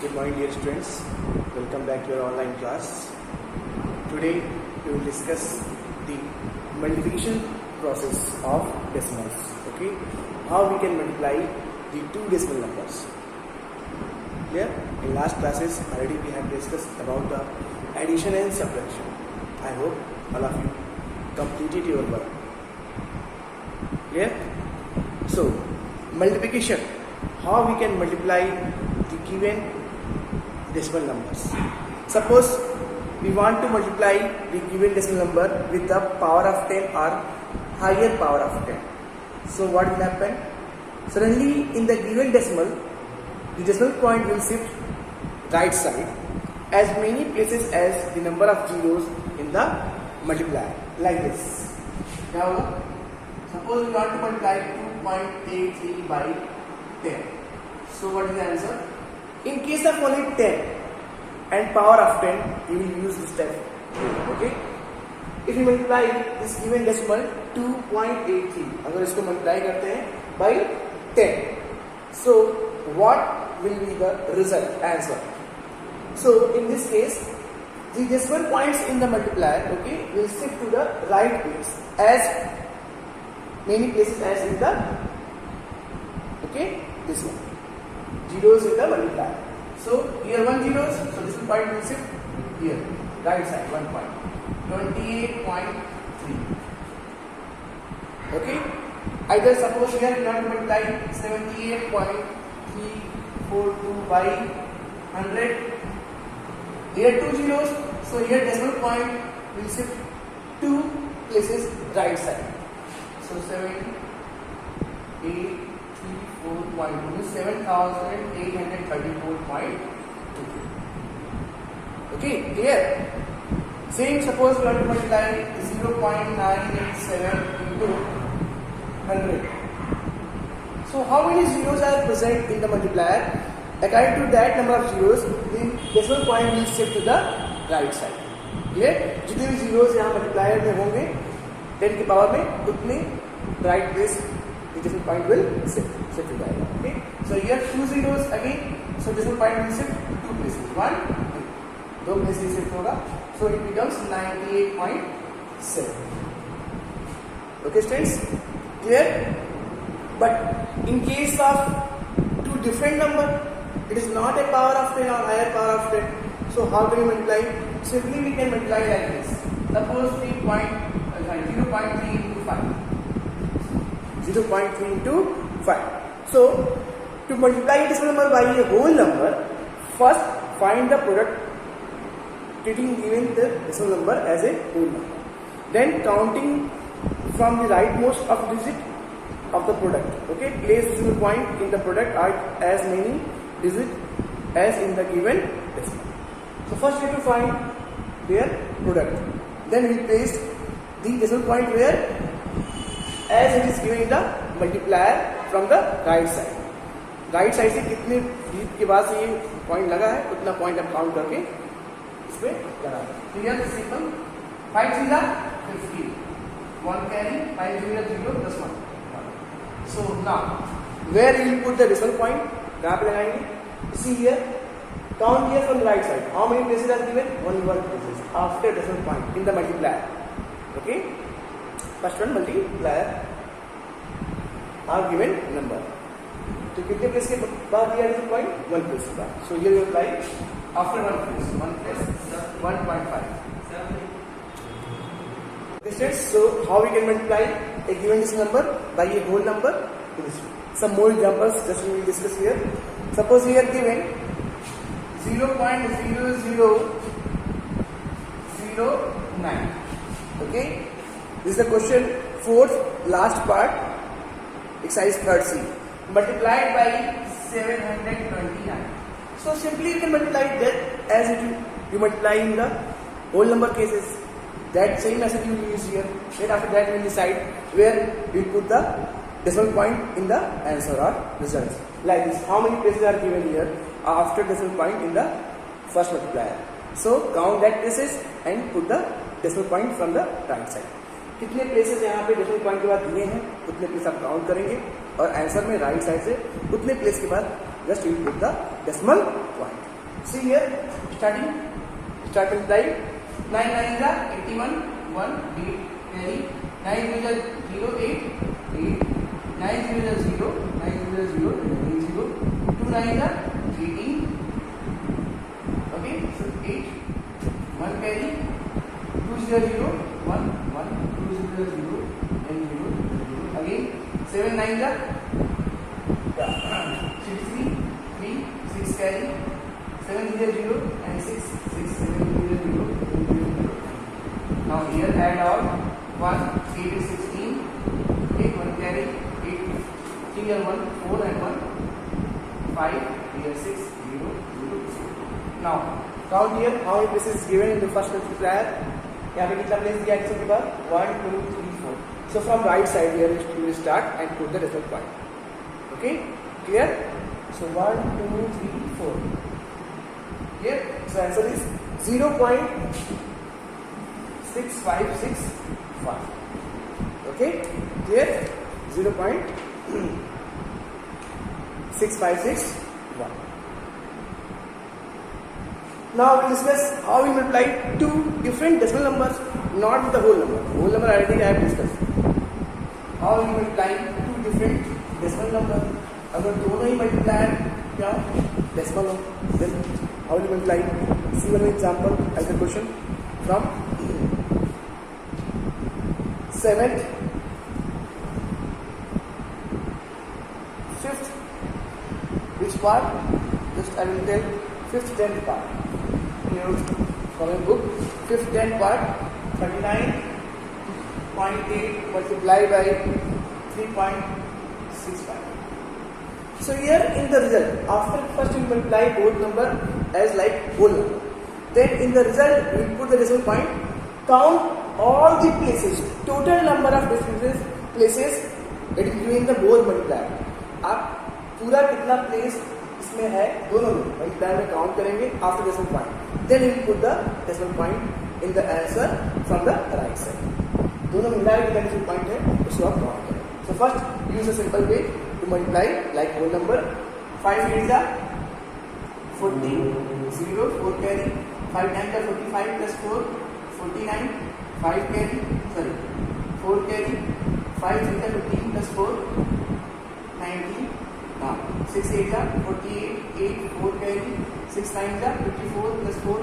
Good morning, dear students. Welcome back to your online class. Today we will discuss the multiplication process of decimals. Okay, how we can multiply the two decimal numbers. Clear? In last classes already we have discussed about the addition and subtraction. I hope all of you completed your work. Clear? So multiplication. How we can multiply the given decimal numbers. Suppose we want to multiply the given decimal number with the power of 10 or higher power of 10. So what will happen? Suddenly in the given decimal, the decimal point will shift right side as many places as the number of zeros in the multiplier, like this. Now suppose we want to multiply 2.83 by 10. So what is the answer? In case of only 10 and power of 10, you will use this step. Okay? If you multiply this given decimal 2.83, अगर इसको multiply करते हैं by 10, so what will be the result answer? So in this case, the decimal points in the multiplier, okay, will shift to the right place as many places as in the, okay, this one. Zeros in the multiplier. So here 1 zeros, so this point will shift here, right side, 1 point. 28.3. Okay? Either suppose here we want to multiply 78.342 by 100. Here 2 zeros, so here decimal point will shift 2 places right side. So 78.4.2 is 7,834.2. Okay, clear? Same, suppose we want to multiply 0.987 into 100. So how many zeros are present in the multiplier? According to that number of zeros, the decimal point will shift to the right side. Clear? जितने भी zeros यहाँ multiplier में होंगे 10 की power में उतने right place the decimal point will shift to जाएगा. Okay? So here 2 zeros again, so decimal point will shift 2 places. 1, 2 places shift होगा. So it becomes 98.7. Okay, students? Clear? But in case of two different number, it is not a power of 10 or higher power of 10. So how can we multiply? Simply we can multiply like this. Suppose 0.3 into 5. 0.3 into 5. So to multiply this number by a whole number, first find the product treating given the decimal number as a whole number. Then counting from the rightmost of digit of the product. Okay, place decimal point in the product are as many digits as in the given decimal. So first we have to find their product. Then we place the decimal point where as it is given in the multiplier from the right side. Right side से कितने digit के बाद से ये point लगा है उतना point हम count करके इसमें लगा दें. तो यह simple 5 0 15 1 carry 5 0 0 plus 1. So now where you will put the decimal point? कहाँ पे लगाएंगे? See here, count here from the right side. How many places are given? Only 1 places after decimal point in the multiplier. Okay, first one multiplier are given number. तो कितने place के बाद दिया decimal point? 1 place के बाद. So here you apply after 1 place 1.5. Okay, so how we can multiply a given decimal number by a whole number? Some more examples just we will discuss here. Suppose we are given 0.0009. Okay, this is the question 4th last part, exercise 3rd C, multiplied by 729. So simply you can multiply that as you multiply in the whole number cases. That same method you will use here. Then after that we will decide where we will put the decimal point in the answer or results. Like this, how many places are given here after decimal point in the first multiplier? So count that places and put the decimal point from the right side. कितने places यहाँ पे decimal point के बाद दिए हैं उतने place आप count करेंगे और आंसर में राइट साइड से उतने प्लेस के बाद just you put the decimal point. See here, start multiply. 9 9 are 81, 1 8 carry. 9 0 0 8 8. 9 0 0 9 0 0 0. 2 9 are 18. Okay, so 8 1 carry. 2 0 0 1 1 2 0 0 and 0 0. Again 7 9 are 63 3 6 carry. 7 0 0 and 6 6 7 0 0 0. Now here add all 1 8 is 16 8 1 carry 8 3 and 1 4 and 1 5 here 6 0 0 0. Now count here how many places is given in the first multiplier. यहाँ पे कितना place दिया है के बाद 1 2 3 4. So from right side here you will start and put the decimal point. Okay, clear? So 1 2 3 4. Here, so answer is 0.6561. Okay, clear? 0.6561. Now we will discuss how we multiply two different decimal numbers, not with the whole number. Whole number already I have discussed. How we multiply two different decimal numbers. अगर दोनों ही multiply क्या decimal हो, then how will you multiply? See one example as a question from 7th, 5th. Which part? Just I will tell 5th 10th part. In your following book, 5th 10th part 39.8 multiplied by 3.65. So here in the result, after first we multiply both number as like whole number. Then in the result we put the decimal point, count all the places, total number of places it is given in the both multiplier. आप पूरा कितना place इसमें है दोनों में multiplier में count करेंगे after decimal point. Then we put the decimal point in the answer from the right side. दोनों मिला के decimal point है उसको आप count करें. So first use a simple way to multiply like whole number. 5 8 is 40 0 4 carry. 5 times 45 plus 4 49. 5 carry 4 carry. 5 3 15 plus 4 19. Now 6 8 48 8 4 carry. 6 9 54 plus 4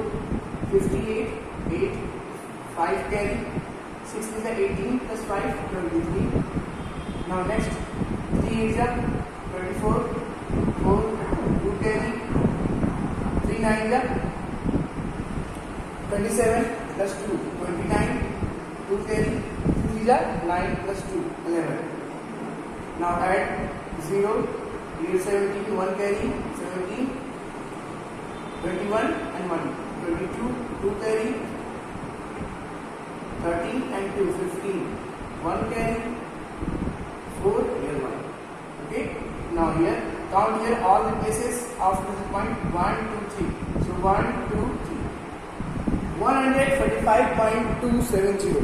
58 8 5 carry. 6 is 18 plus 5 23. Now next 3 is 24 4 2 carry. 3 9 27 plus 2 29 2 carry. 3 is 9 plus 2 11. Now add 0 here 17 1 carry 17 21 and 1 22 2 carry 13 and 2 15 1 carry 4 here 1. Okay, now here count here all the places after the point 1 2 3. So 1 2 3 145.270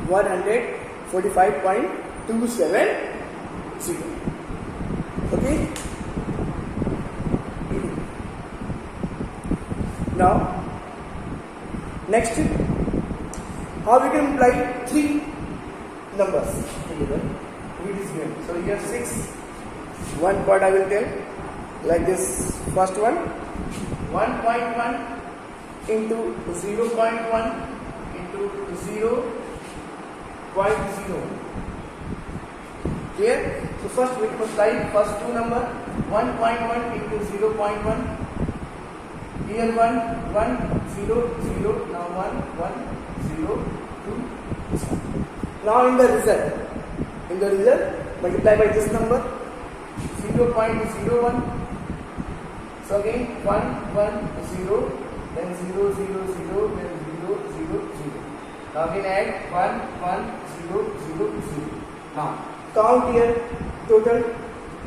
145.270. Okay, now next how we can multiply three numbers together. So here 6. One part I will tell like this. First one 1.1 into 0.1 into 0.0. Clear? So first we multiply first two number 1.1 into 0.1. Here 1 1 0 0. Now 1 1 0 2. Now in the result multiply by this number 0.01. So again 1 1 0 then 0 0 0 then 0 0 0. Now again add 1 1 0 0 0. Now count here total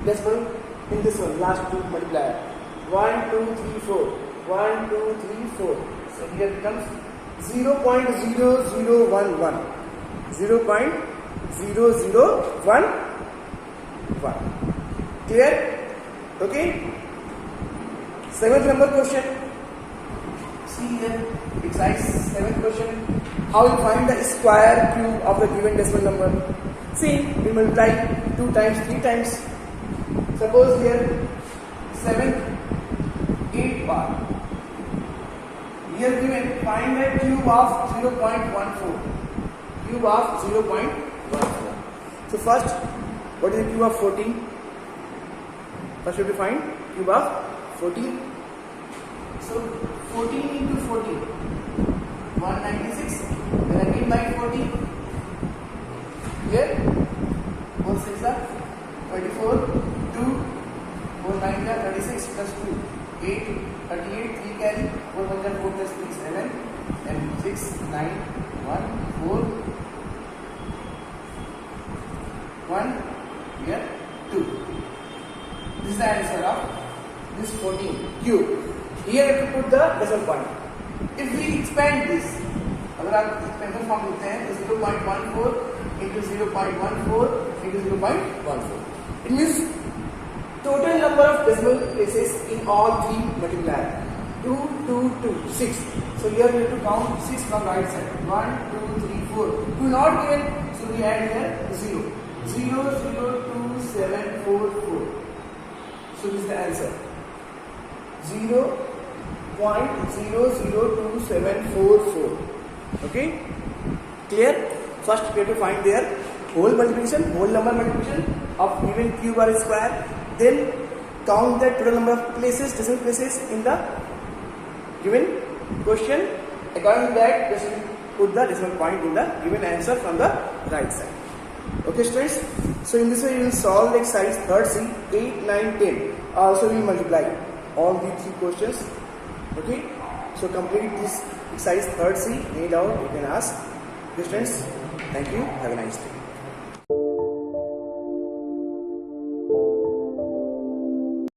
decimal in this one last two multiplier 1 2 3 4 1 2 3 4. So here becomes 0.0011 0.0011. Clear? Okay. Seventh number question. See here, exercise 7th question. How you find the square cube of the given decimal number? See, we multiply 2 times, 3 times. Suppose here 7, 8 bar. Here given, find the cube of 0.14. Cube of 0.14. So first, what is the cube of 14? First we have to find cube of 14. So 14 into 14, 196. Then again by 14. Here, 4 6 are 24, 2, 4 9 are 36 plus 2, 8, 38, 3 carry, 4 1 are 4 plus 3, 7, and 6, 9, 1, 4, 1, here 2. This is the answer of this 14 cube. Here you have to put the decimal point. If we expand this, अगर आप expansion form लिखते हैं तो 0.14 into 0.14 into 0.14. It means total number of decimal places in all three multipliers. 2, 2, 2, 6. So here we have to count 6 from right side. 1, 2, 3, 4. 2 not given, so we add here 0. 0, 0, 2, 7, 4, 4. So this is the answer. 0.002744. Okay? Clear? First we have to find their whole multiplication, whole number multiplication of given cube or square. Then count the total number of places, decimal places in the given question. According to that, just put the decimal point in the given answer from the right side. Okay, students? So in this way, we will solve the exercise 3rd C, 8, 9, 10. Also, we will multiply all these 3 questions. Okay? So complete this exercise 3rd C. Any doubt you can ask. Okay, students? Thank you. Have a nice day.